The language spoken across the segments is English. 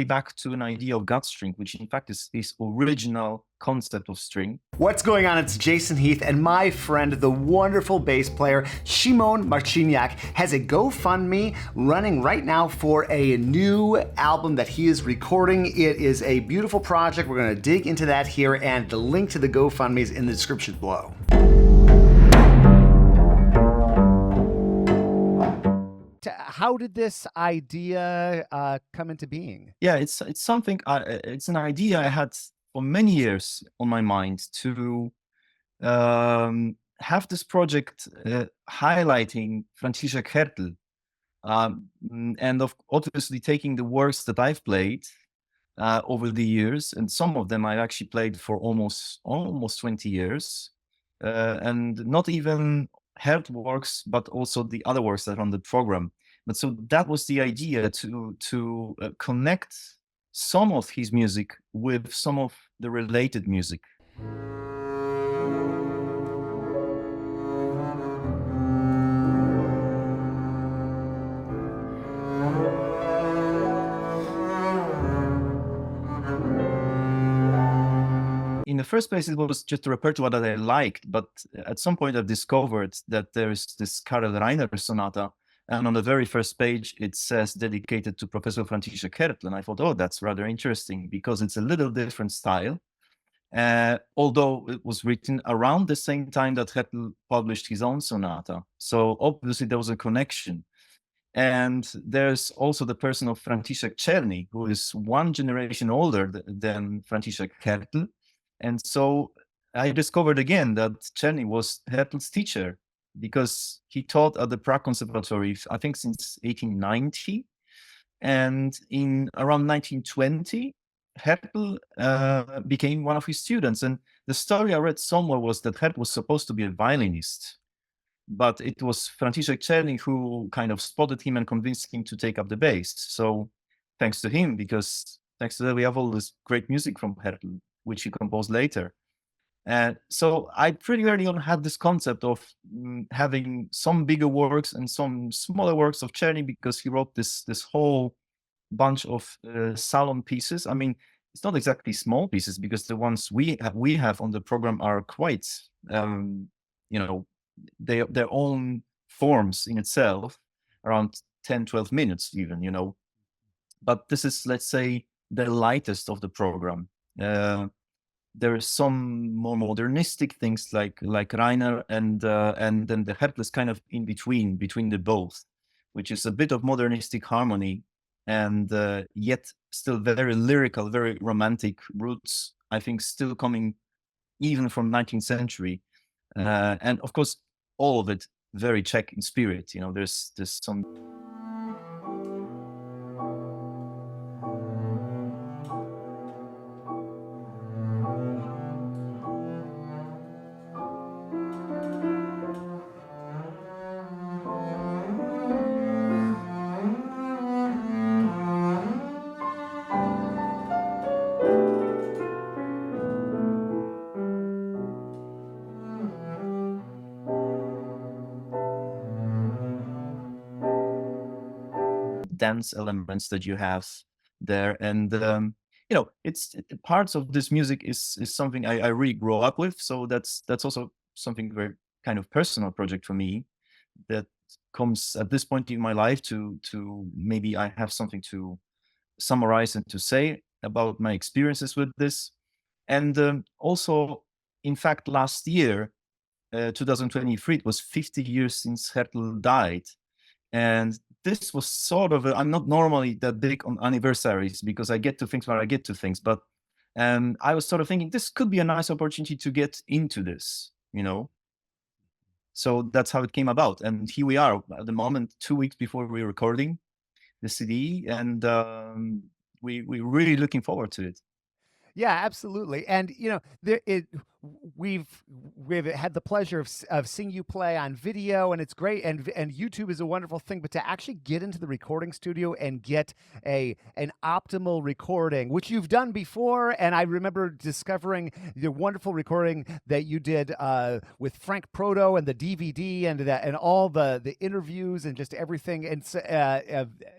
back to an idea of gut string, which in fact is his original concept of string. What's going on? It's Jason Heath, and my friend, the wonderful bass player Szymon Marciniak, has a GoFundMe running right now for a new album that he is recording. It is a beautiful project. We're going to dig into that here, and the link to the GoFundMe is in the description below. How did this idea come into being? Yeah, it's something. It's an idea I had for many years on my mind to have this project highlighting Franciszek Hertl, and obviously taking the works that I've played over the years, and some of them I've actually played for almost 20 years, and not even Hertl works, but also the other works that are on the program. But so that was the idea, to connect some of his music with some of the related music. In the first place, it was just a repertoire that I liked, but at some point I've discovered that there's this Karel Reiner sonata, and on the very first page it says dedicated to Professor Franciszek Hertl, and I thought, oh, that's rather interesting because it's a little different style, although it was written around the same time that Hertl published his own sonata. So obviously there was a connection. And there's also the person of Franciszek Czerny, who is one generation older than Franciszek Hertl. And so I discovered again that Czerny was Hertl's teacher, because he taught at the Prague Conservatory, I think, since 1890. And in around 1920, Hertl became one of his students. And the story I read somewhere was that Hertl was supposed to be a violinist, but it was Franciszek Czerny who kind of spotted him and convinced him to take up the bass. So thanks to him, because thanks to that, we have all this great music from Hertl, which he composed later. So I pretty early on had this concept of having some bigger works and some smaller works of Czerny, because he wrote this whole bunch of salon pieces. I mean, it's not exactly small pieces, because the ones we have on the program are quite, their own forms in itself, around 10, 12 minutes even, But this is, let's say, the lightest of the program. There are some more modernistic things like Reiner, and then the Hertl is kind of in between the both, which is a bit of modernistic harmony, and yet still very lyrical, very romantic roots, I think, still coming even from 19th century. And of course, all of it very Czech in spirit. There's some. Dance elements that you have there, and it's parts of this music is something I really grow up with. So that's also something very kind of personal project for me, that comes at this point in my life to maybe I have something to summarize and to say about my experiences with this. And also, in fact, last year, 2023, it was 50 years since Hertl died. And this was sort of, I'm not normally that big on anniversaries, because I get to things where I get to things. But I was sort of thinking this could be a nice opportunity to get into this, So that's how it came about. And here we are at the moment, 2 weeks before we're recording the CD. And we're really looking forward to it. Yeah, absolutely. And we've had the pleasure of seeing you play on video, and it's great. And YouTube is a wonderful thing, but to actually get into the recording studio and get an optimal recording, which you've done before, and I remember discovering the wonderful recording that you did with Frank Proto and the DVD and all the interviews and just everything, and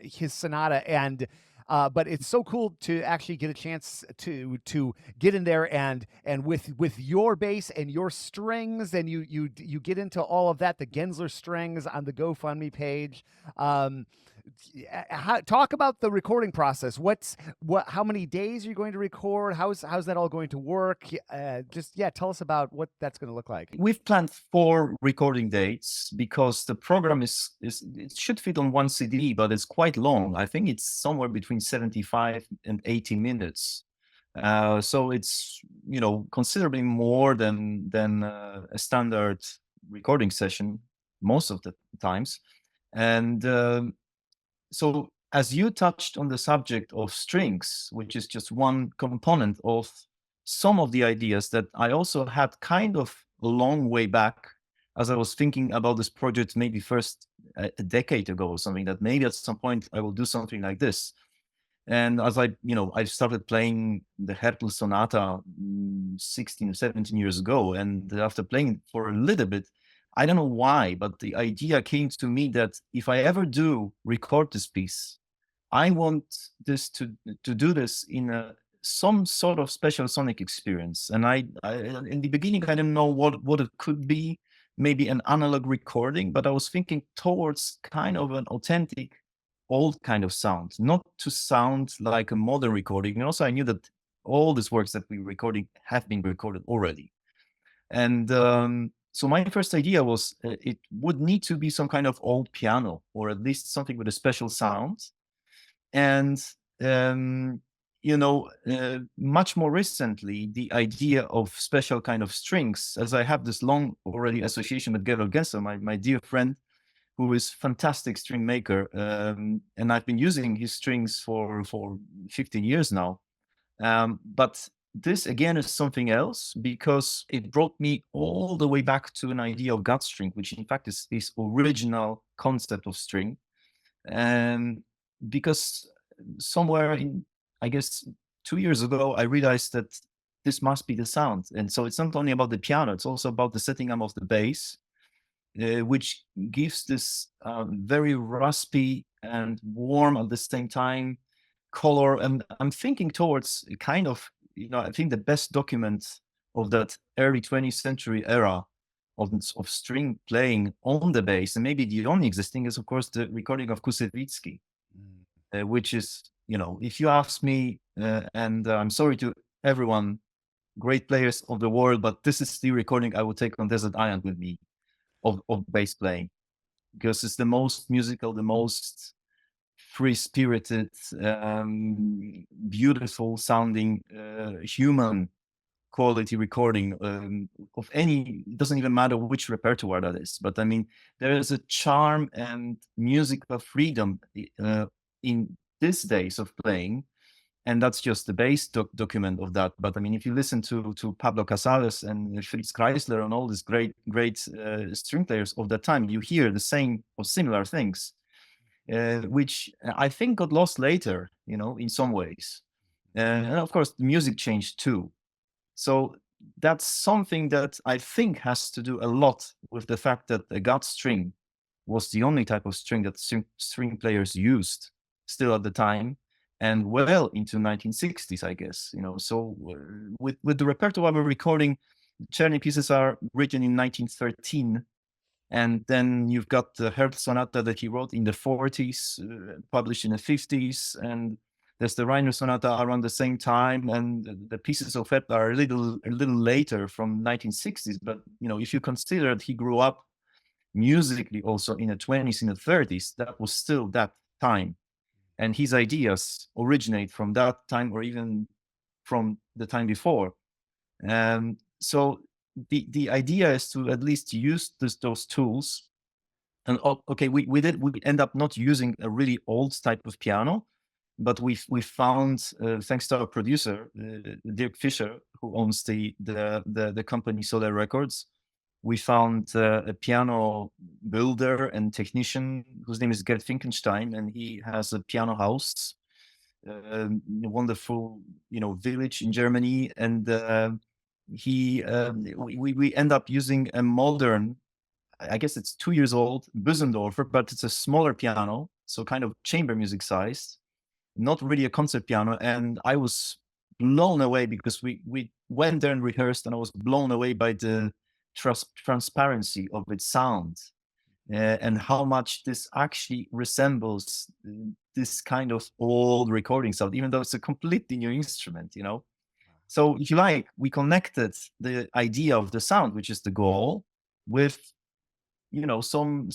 his sonata. And But it's so cool to actually get a chance to get in there and with your bass and your strings, and you get into all of that, the Gensler strings on the GoFundMe page. Um, Talk about the recording process. How many days are you going to record? How's that all going to work? Tell us about what that's going to look like. We've planned 4 recording dates because the program is it should fit on one CD, but it's quite long. I think it's somewhere between 75 and 80 minutes. So it's, considerably more than a standard recording session most of the times. And so as you touched on the subject of strings, which is just one component of some of the ideas that I also had kind of a long way back, as I was thinking about this project maybe first a decade ago or something, that maybe at some point I will do something like this. And as I started playing the Hertl Sonata 16 or 17 years ago. And after playing it for a little bit, I don't know why, but the idea came to me that if I ever do record this piece, I want this to do this in some sort of special sonic experience. And I in the beginning, I didn't know what it could be, maybe an analog recording, but I was thinking towards kind of an authentic old kind of sound, not to sound like a modern recording. And also I knew that all these works that we're recording have been recorded already. And so my first idea was it would need to be some kind of old piano, or at least something with a special sound. And much more recently, the idea of special kind of strings, as I have this long already association with Gerald Gesser, my dear friend, who is fantastic string maker, and I've been using his strings for 15 years now. But this again is something else, because it brought me all the way back to an idea of gut string, which in fact is his original concept of string. And because somewhere in, I guess, 2 years ago, I realized that this must be the sound. And so it's not only about the piano, it's also about the setting up of the bass, which gives this very raspy and warm at the same time color. And I'm thinking towards a kind of, I think the best document of that early 20th century era of string playing on the bass, and maybe the only existing, is of course the recording of Kusewicki, which is, if you ask me, and I'm sorry to everyone, great players of the world, but this is the recording I would take on Desert Island with me of bass playing, because it's the most musical, the most free-spirited, beautiful sounding, human quality recording of any. It doesn't even matter which repertoire that is, but I mean, there is a charm and musical freedom in these days of playing, and that's just the bass document of that. But I mean, if you listen to Pablo Casals and Fritz Kreisler and all these great string players of that time, you hear the same or similar things, which I think got lost later, in some ways. And of course, the music changed too. So that's something that I think has to do a lot with the fact that the gut string was the only type of string that string players used still at the time, and well into 1960s, I guess. So with the repertoire we're recording, Czerny pieces are written in 1913. And then you've got the Hertl Sonata that he wrote in the 40s, published in the 50s. And there's the Reiner Sonata around the same time. And the pieces of Hertl are a little later, from 1960s. But, if you consider that he grew up musically also in the 20s, in the 30s, that was still that time. And his ideas originate from that time, or even from the time before. So the idea is to at least use those tools. And okay, we end up not using a really old type of piano, but we found, thanks to our producer Dirk Fischer, who owns the company Solar Records, we found a piano builder and technician whose name is Gerd Finkenstein, and he has a piano house, a wonderful village in Germany. And we end up using a modern, I guess it's 2 years old, Bösendorfer, but it's a smaller piano, so kind of chamber music sized, not really a concert piano. And I was blown away because we went there and rehearsed, and I was blown away by the transparency of its sound, and how much this actually resembles this kind of old recording sound, even though it's a completely new instrument, you know. So if you like, we connected the idea of the sound, which is the goal, with, you know, some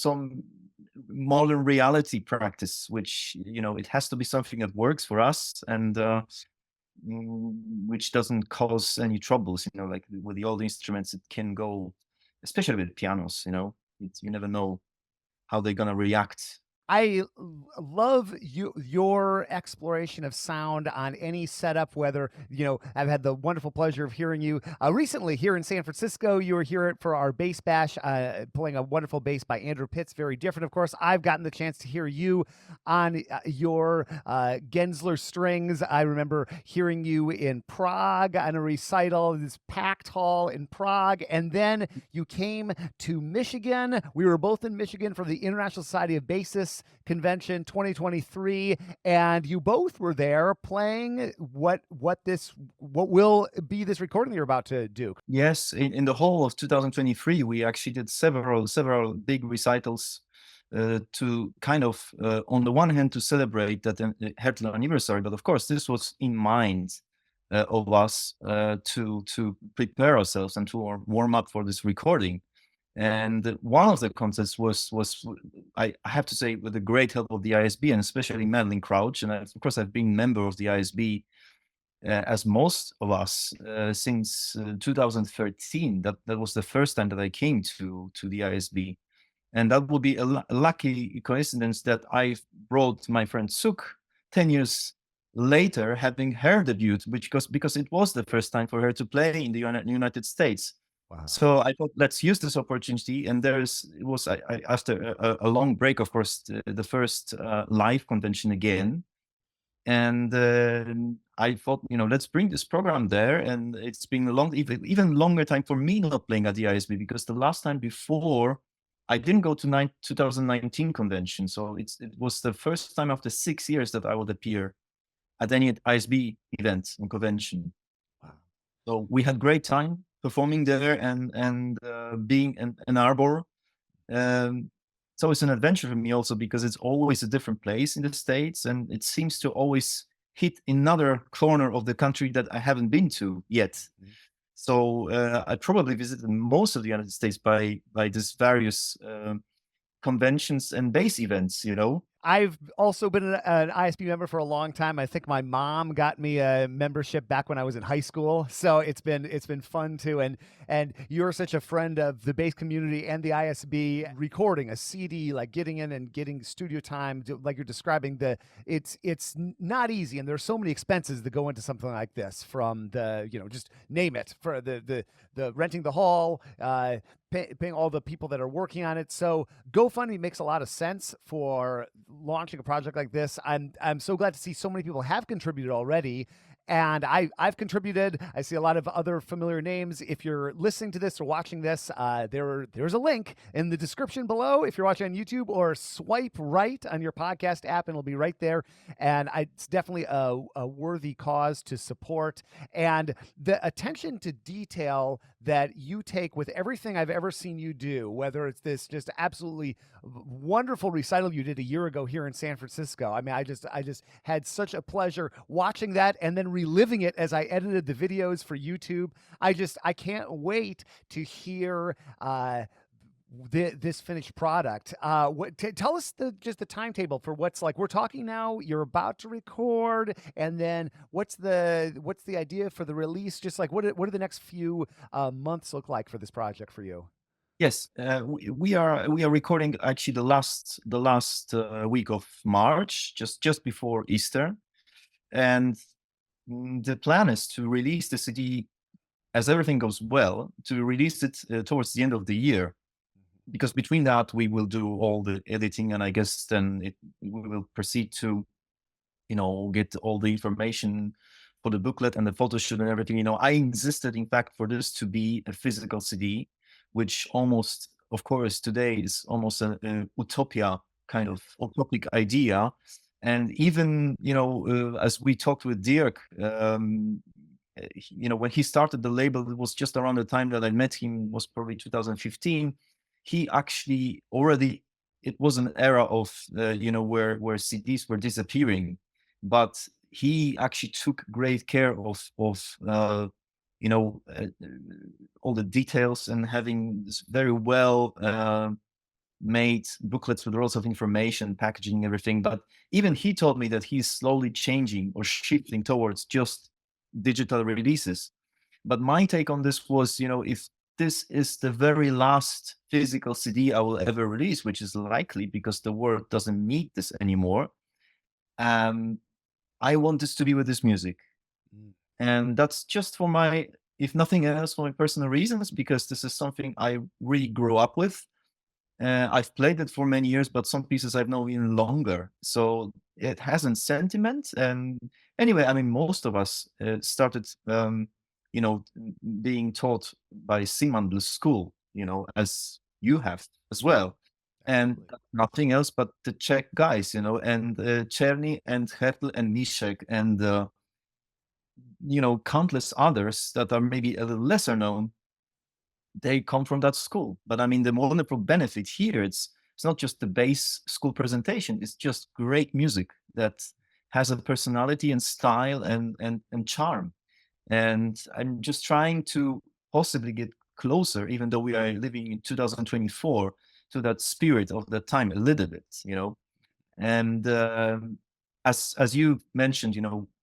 modern reality practice, which, you know, it has to be something that works for us, and which doesn't cause any troubles, you know, like with the old instruments. It can go, especially with pianos, you know, you never know how they're gonna react. Love your exploration of sound on any setup, whether, you know, I've had the wonderful pleasure of hearing you recently here in San Francisco. You were here for our bass bash, playing a wonderful bass by Andrew Pitts, very different, of course. I've gotten the chance to hear you on your Gensler strings. I remember hearing you in Prague on a recital, this packed hall in Prague, and then you came to Michigan. We were both in Michigan for the International Society of Bassists Convention 2023, and you both were there playing what will be this recording you're about to do. Yes, in the whole of 2023, we actually did several big recitals, to kind of, on the one hand, to celebrate that Hertl anniversary, but of course, this was in mind of us, to prepare ourselves and to warm up for this recording. And one of the concerts was I have to say, with the great help of the ISB, and especially Madeline Crouch. And of course, I've been member of the ISB, as most of us, since 2013. That was the first time that I came to the ISB, and that would be a lucky coincidence that I brought my friend Suk 10 years later, having her debut, because it was the first time for her to play in the United States. Wow. So I thought, let's use this opportunity. And it was after a long break, of course, the first live convention again. And I thought, you know, let's bring this program there. And it's been a even longer time for me not playing at the ISB, because the last time before, I didn't go to 2019 convention. So it was the first time after 6 years that I would appear at any ISB event and convention. Wow. So we had great time performing there, and being in Ann Arbor. So it's an adventure for me also, because it's always a different place in the States, and it seems to always hit another corner of the country that I haven't been to yet. Mhm. So I probably visited most of the United States by these various conventions and bass events, you know. I've also been an ISB member for a long time. I think my mom got me a membership back when I was in high school, so it's been fun too. And you're such a friend of the bass community and the ISB. Recording a CD, like getting in and getting studio time, like you're describing, it's not easy, and there's so many expenses that go into something like this. From the, you know, just name it, for the renting the hall, paying all the people that are working on it. So GoFundMe makes a lot of sense for launching a project like this. I'm so glad to see so many people have contributed already. And I've contributed. I see a lot of other familiar names. If you're listening to this or watching this, there's a link in the description below if you're watching on YouTube, or swipe right on your podcast app and it'll be right there. And it's definitely a worthy cause to support. And the attention to detail that you take with everything I've ever seen you do, whether it's this just absolutely wonderful recital you did a year ago here in San Francisco. I mean, I just had such a pleasure watching that and then reliving it as I edited the videos for YouTube. I can't wait to hear this finished product. Tell us just the timetable for what's, like, we're talking now, you're about to record, and then what's the idea for the release? Just like, what do the next few months look like for this project for you? Yes, we are recording actually the last week of March, just before Easter, and the plan is to release the CD, as everything goes well, to release it towards the end of the year, because between that we will do all the editing, and I guess then we will proceed to, you know, get all the information for the booklet and the photo shoot and everything. You know, I insisted, in fact, for this to be a physical CD, which almost, of course, today is almost a utopia, kind of utopic idea. And even, as we talked with Dirk, when he started the label, it was just around the time that I met him, was probably 2015. He actually already, it was an era of, where CDs were disappearing, but he actually took great care of all the details and having this very well made booklets with lots of information, packaging, everything. But even he told me that he's slowly changing or shifting towards just digital releases. But my take on this was, if this is the very last physical CD I will ever release, which is likely because the world doesn't need this anymore, I want this to be with this music. And that's just for my, if nothing else, for my personal reasons, because this is something I really grew up with. I've played it for many years, but some pieces I've known even longer. So it has a sentiment. And anyway, I mean, most of us started, being taught by Szymon the school, as you have as well. And nothing else but the Czech guys, and Czerny and Hertl and Mishek and, countless others that are maybe a little lesser known. They come from that school. But I mean, the wonderful benefit here, it's not just the base school presentation, it's just great music that has a personality and style and charm. And I'm just trying to possibly get closer, even though we are living in 2024, to that spirit of that time a little bit, And as you mentioned,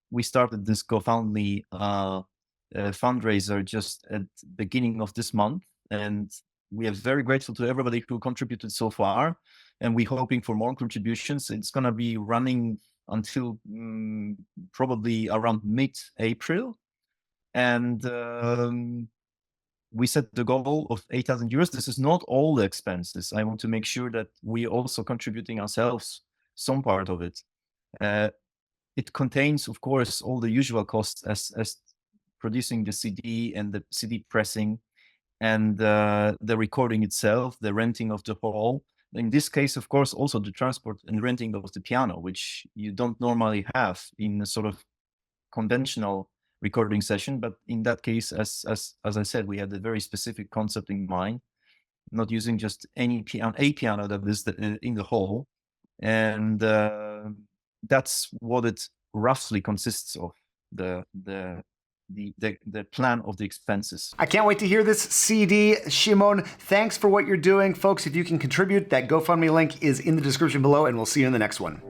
we started this GoFundMe fundraiser just at the beginning of this month, and we are very grateful to everybody who contributed so far, and we're hoping for more contributions. It's going to be running until probably around mid-April, and we set the goal of 8,000 euros. This is not all the expenses. I want to make sure that we're also contributing ourselves some part of it. It contains, of course, all the usual costs as producing the CD and the CD pressing and the recording itself, the renting of the hall. In this case, of course, also the transport and renting of the piano, which you don't normally have in a sort of conventional recording session. But in that case, as I said, we had a very specific concept in mind, not using just any piano, a piano that is in the hall. And that's what it roughly consists of, the plan of the expenses. I can't wait to hear this CD. Szymon, thanks for what you're doing. Folks, if you can contribute, that GoFundMe link is in the description below, and we'll see you in the next one.